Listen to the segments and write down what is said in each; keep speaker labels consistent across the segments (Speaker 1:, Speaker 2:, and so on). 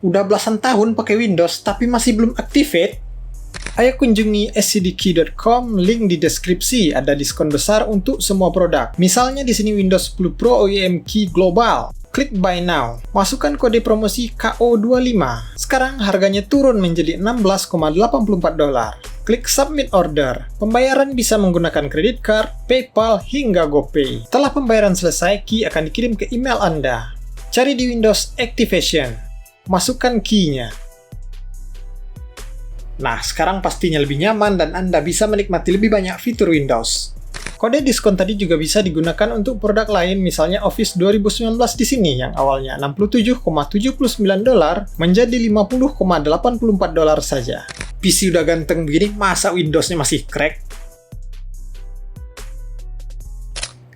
Speaker 1: Udah belasan tahun pakai Windows tapi masih belum activate? Ayo kunjungi scdkey.com, link di deskripsi, ada diskon besar untuk semua produk. Misalnya di sini Windows 10 Pro OEM Key Global. Klik Buy Now, masukkan kode promosi KO25. Sekarang harganya turun menjadi $16,84. Klik Submit Order. Pembayaran bisa menggunakan kredit card, PayPal, hingga GoPay. Setelah pembayaran selesai, key akan dikirim ke email Anda. Cari di Windows Activation. Masukkan key-nya. Nah, sekarang pastinya lebih nyaman dan Anda bisa menikmati lebih banyak fitur Windows. Kode diskon tadi juga bisa digunakan untuk produk lain, misalnya Office 2019 di sini yang awalnya $67,79 menjadi $50,84 saja. PC udah ganteng begini, masa Windows-nya masih crack?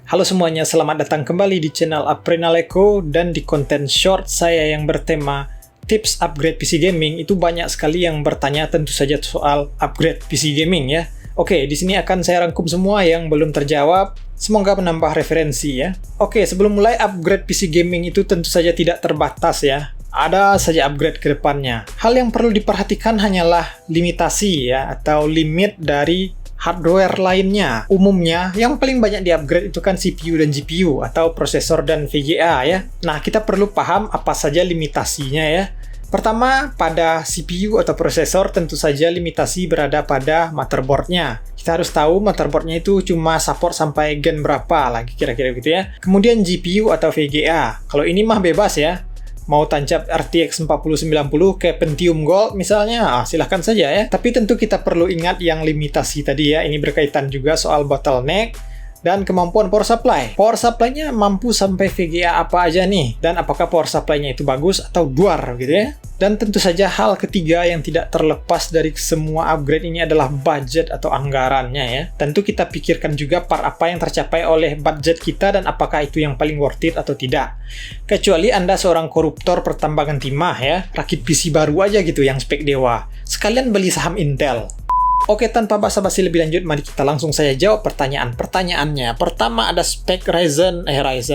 Speaker 1: Halo semuanya, selamat datang kembali di channel Aprenaleko, dan di konten short saya yang bertema tips upgrade PC gaming. Itu banyak sekali yang bertanya tentu saja soal upgrade PC gaming ya. Oke, di sini akan saya rangkum semua yang belum terjawab. Semoga menambah referensi ya. Oke, sebelum mulai, upgrade PC gaming itu tentu saja tidak terbatas ya. Ada saja upgrade ke depannya. Hal yang perlu diperhatikan hanyalah limitasi ya, atau limit dari hardware lainnya. Umumnya, yang paling banyak di-upgrade itu kan CPU dan GPU, atau prosesor dan VGA ya. Nah, kita perlu paham apa saja limitasinya ya. Pertama, pada CPU atau prosesor tentu saja limitasi berada pada motherboardnya. Kita harus tahu motherboardnya itu cuma support sampai gen berapa lagi kira-kira gitu ya. Kemudian GPU atau VGA. Kalau ini mah bebas ya. Mau tancap RTX 4090 kayak Pentium Gold misalnya, silahkan saja ya. Tapi tentu kita perlu ingat yang limitasi tadi ya. Ini berkaitan juga soal bottleneck dan kemampuan power supply. Power supply-nya mampu sampai VGA apa aja nih? Dan apakah power supply-nya itu bagus atau duar gitu ya? Dan tentu saja hal ketiga yang tidak terlepas dari semua upgrade ini adalah budget atau anggarannya ya. Tentu kita pikirkan juga part apa yang tercapai oleh budget kita dan apakah itu yang paling worth it atau tidak. Kecuali Anda seorang koruptor pertambangan timah ya, rakit PC baru aja gitu yang spek dewa. Sekalian beli saham Intel. Oke, tanpa basa-basi lebih lanjut, mari kita langsung saya jawab pertanyaannya. Pertama, ada spek Ryzen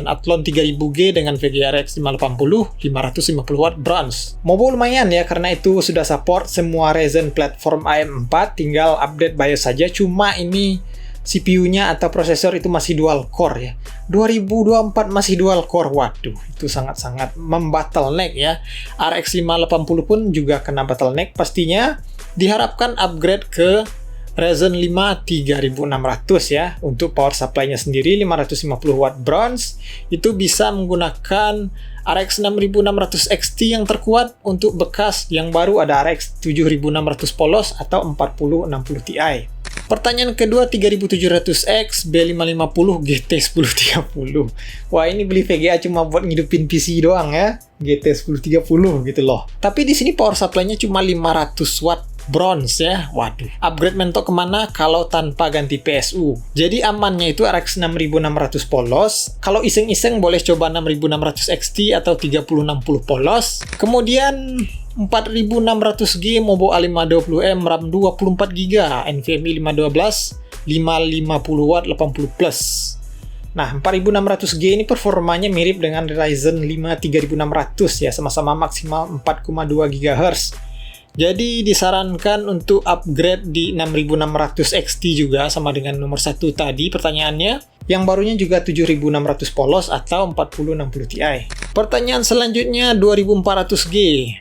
Speaker 1: Athlon 3000G dengan VGA RX 580, 550W bronze. Mobile lumayan ya, karena itu sudah support semua Ryzen platform AM4, tinggal update BIOS saja. Cuma ini CPU-nya atau prosesor itu masih dual core ya. 2024 masih dual core, waduh, itu sangat-sangat membottleneck ya. RX 580 pun juga kena bottleneck pastinya. Diharapkan upgrade ke Ryzen 5 3600 ya. Untuk power supply-nya sendiri 550W bronze, itu bisa menggunakan RX 6600 XT yang terkuat. Untuk bekas yang baru ada RX 7600 polos atau 4060 Ti. Pertanyaan kedua, 3700X B550 GT1030. Wah, ini beli VGA cuma buat ngidupin PC doang ya. GT1030 gitu loh. Tapi di sini power supply-nya cuma 500W bronze ya. Waduh, upgrade mentok kemana kalau tanpa ganti PSU? Jadi amannya itu RX 6600 polos. Kalau iseng-iseng boleh coba 6600 XT atau 3060 polos. Kemudian 4600G Mobo A520M RAM 24GB NVMe 512 550W 80+. Nah, 4600G ini performanya mirip dengan Ryzen 5 3600 ya, sama-sama maksimal 4,2 GHz. Jadi disarankan untuk upgrade di 6600 XT juga, sama dengan nomor 1 tadi pertanyaannya. Yang barunya juga 7600 polos atau 4060 Ti. Pertanyaan selanjutnya, 2400G.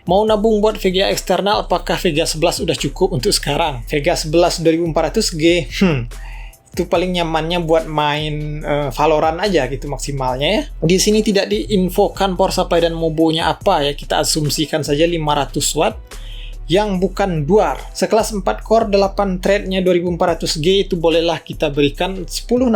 Speaker 1: Mau nabung buat VGA eksternal, apakah VGA 11 udah cukup untuk sekarang? VGA 11 2400G, itu paling nyamannya buat main Valorant aja gitu maksimalnya ya. Di sini tidak diinfokan power supply dan mobonya apa ya. Kita asumsikan saja 500W yang bukan duar. Sekelas 4 core 8 thread-nya 2400G itu bolehlah kita berikan 1060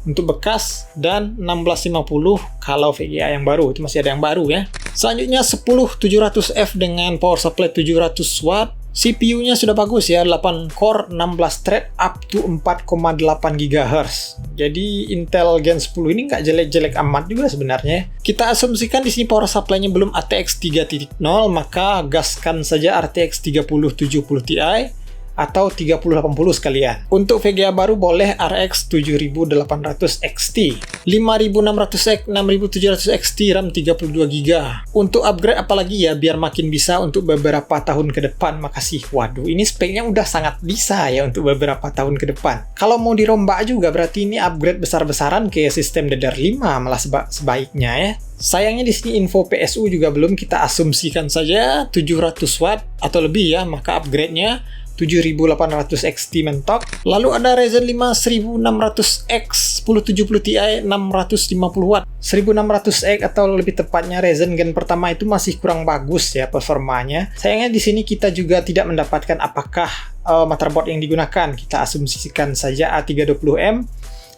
Speaker 1: untuk bekas dan 1650 kalau VGA yang baru. Itu masih ada yang baru ya. Selanjutnya 10700F dengan power supply 700W. CPU-nya sudah bagus ya, 8 core 16 thread up to 4,8 GHz. Jadi Intel Gen 10 ini nggak jelek-jelek amat juga sebenarnya. Kita asumsikan di sini power supply-nya belum ATX 3.0, maka gaskan saja RTX 3070 Ti atau 3080 sekalian. Untuk VGA baru boleh RX 7800 XT, 5600X, 6700 XT, RAM 32GB. Untuk upgrade apalagi ya, biar makin bisa untuk beberapa tahun ke depan. Makasih. Waduh, ini speknya udah sangat bisa ya untuk beberapa tahun ke depan. Kalau mau dirombak juga berarti ini upgrade besar-besaran ke sistem DDR5 malah sebaiknya ya. Sayangnya di sini info PSU juga belum, kita asumsikan saja 700 watt atau lebih ya, maka upgrade-nya 7800 XT mentok. Lalu ada Ryzen 5 1600X 1070 Ti 650 watt. 1600X atau lebih tepatnya Ryzen gen pertama itu masih kurang bagus ya performanya. Sayangnya di sini kita juga tidak mendapatkan apakah motherboard yang digunakan. Kita asumsikan saja A320M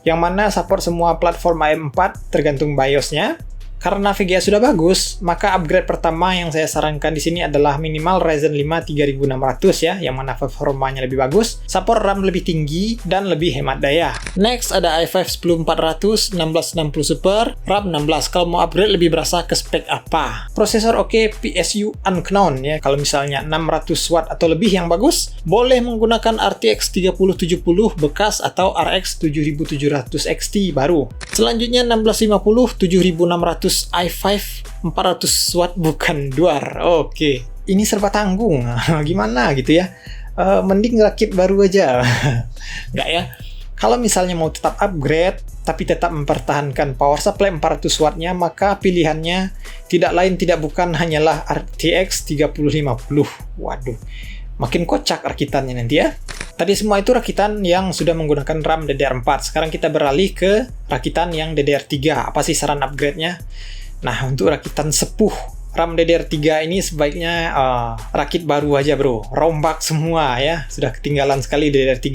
Speaker 1: yang mana support semua platform AM4 tergantung BIOS-nya. Karena VGA sudah bagus, maka upgrade pertama yang saya sarankan di sini adalah minimal Ryzen 5 3600 ya, yang mana performanya lebih bagus, support RAM lebih tinggi, dan lebih hemat daya. Next ada i5 10400 1660 Super, RAM 16. Kalau mau upgrade lebih berasa ke spek apa? Prosesor oke, PSU unknown ya. Kalau misalnya 600 watt atau lebih yang bagus, boleh menggunakan RTX 3070 bekas atau RX 7700 XT baru. Selanjutnya 1650 7600 i5 400 watt bukan duar. Oke. Ini serba tanggung. Gimana gitu ya? Mending rakit baru aja. Nggak ya? Kalau misalnya mau tetap upgrade tapi tetap mempertahankan power supply 400 wattnya, maka pilihannya tidak lain tidak bukan hanyalah RTX 3050. Waduh. Makin kocak rakitannya nanti ya. Tadi semua itu rakitan yang sudah menggunakan RAM DDR4. Sekarang kita beralih ke rakitan yang DDR3. Apa sih saran upgrade-nya? Nah, untuk rakitan sepuh RAM DDR3 ini sebaiknya rakit baru aja bro. Rombak semua ya. Sudah ketinggalan sekali DDR3.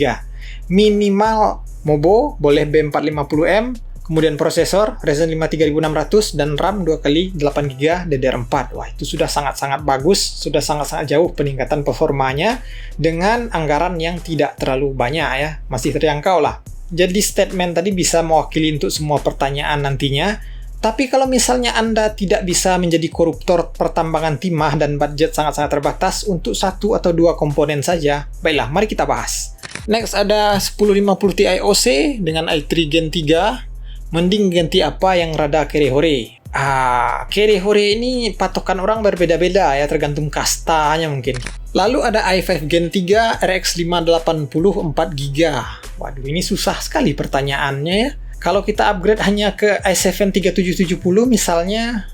Speaker 1: Minimal Mobo boleh B450M. Kemudian prosesor Ryzen 5 3600 dan RAM 2x8GB DDR4. Wah, itu sudah sangat-sangat bagus, sudah sangat-sangat jauh peningkatan performanya dengan anggaran yang tidak terlalu banyak ya. Masih terjangkau lah. Jadi statement tadi bisa mewakili untuk semua pertanyaan nantinya. Tapi kalau misalnya Anda tidak bisa menjadi koruptor pertambangan timah dan budget sangat-sangat terbatas untuk satu atau dua komponen saja, baiklah, mari kita bahas. Next ada 1050 Ti OC dengan i3 Gen 3. Mending ganti apa yang rada kere-hore? Kere-hore ini patokan orang berbeda-beda ya, tergantung kastanya mungkin. Lalu ada i5 Gen 3 RX 580 4GB. Waduh, ini susah sekali pertanyaannya ya. Kalau kita upgrade hanya ke i7 3770 misalnya,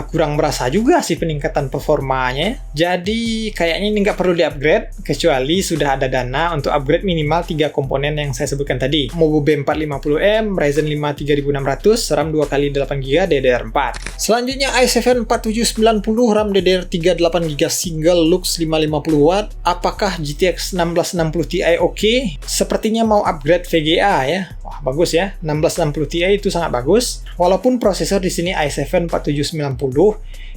Speaker 1: kurang berasa juga sih peningkatan performanya. Jadi kayaknya ini nggak perlu di-upgrade kecuali sudah ada dana untuk upgrade minimal 3 komponen yang saya sebutkan tadi. Mobo B450M, Ryzen 5 3600, RAM 2x8GB DDR4. Selanjutnya i7 4790 RAM DDR3 8GB single lux 550W. Apakah GTX 1660 Ti oke? Sepertinya mau upgrade VGA ya. Wah, bagus ya. 1660 Ti itu sangat bagus. Walaupun prosesor di sini i7 4790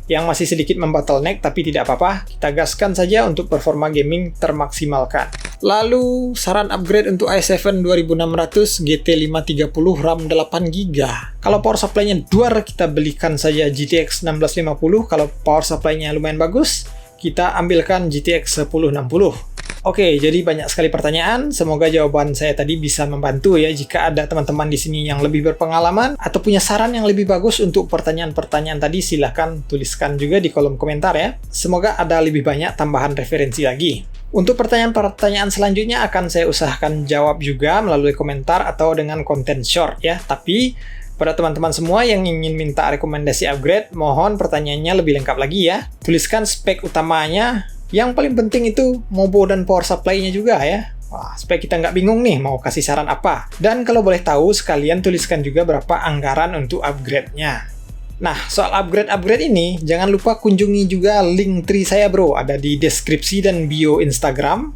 Speaker 1: yang masih sedikit membottleneck, tapi tidak apa-apa, kita gaskan saja untuk performa gaming termaksimalkan. Lalu saran upgrade untuk i7 2600 GT 530 RAM 8GB. Kalau power supply-nya duar, kita belikan saja GTX 1650. Kalau power supply-nya lumayan bagus, kita ambilkan GTX 1060. Oke, jadi banyak sekali pertanyaan. Semoga jawaban saya tadi bisa membantu ya. Jika ada teman-teman di sini yang lebih berpengalaman atau punya saran yang lebih bagus untuk pertanyaan-pertanyaan tadi, silahkan tuliskan juga di kolom komentar ya. Semoga ada lebih banyak tambahan referensi lagi. Untuk pertanyaan-pertanyaan selanjutnya akan saya usahakan jawab juga melalui komentar atau dengan konten short ya. Tapi pada teman-teman semua yang ingin minta rekomendasi upgrade, mohon pertanyaannya lebih lengkap lagi ya. Tuliskan spek utamanya. Yang paling penting itu Mobo dan power supply-nya juga ya. Wah, supaya kita nggak bingung nih mau kasih saran apa. Dan kalau boleh tahu, sekalian tuliskan juga berapa anggaran untuk upgrade-nya. Nah, soal upgrade-upgrade ini, jangan lupa kunjungi juga link tree saya bro. Ada di deskripsi dan bio Instagram.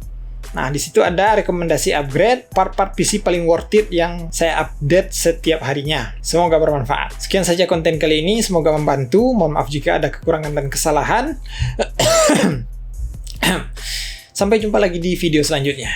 Speaker 1: Nah, di situ ada rekomendasi upgrade, part-part PC paling worth it yang saya update setiap harinya. Semoga bermanfaat. Sekian saja konten kali ini, semoga membantu. Mohon maaf jika ada kekurangan dan kesalahan. Sampai jumpa lagi di video selanjutnya.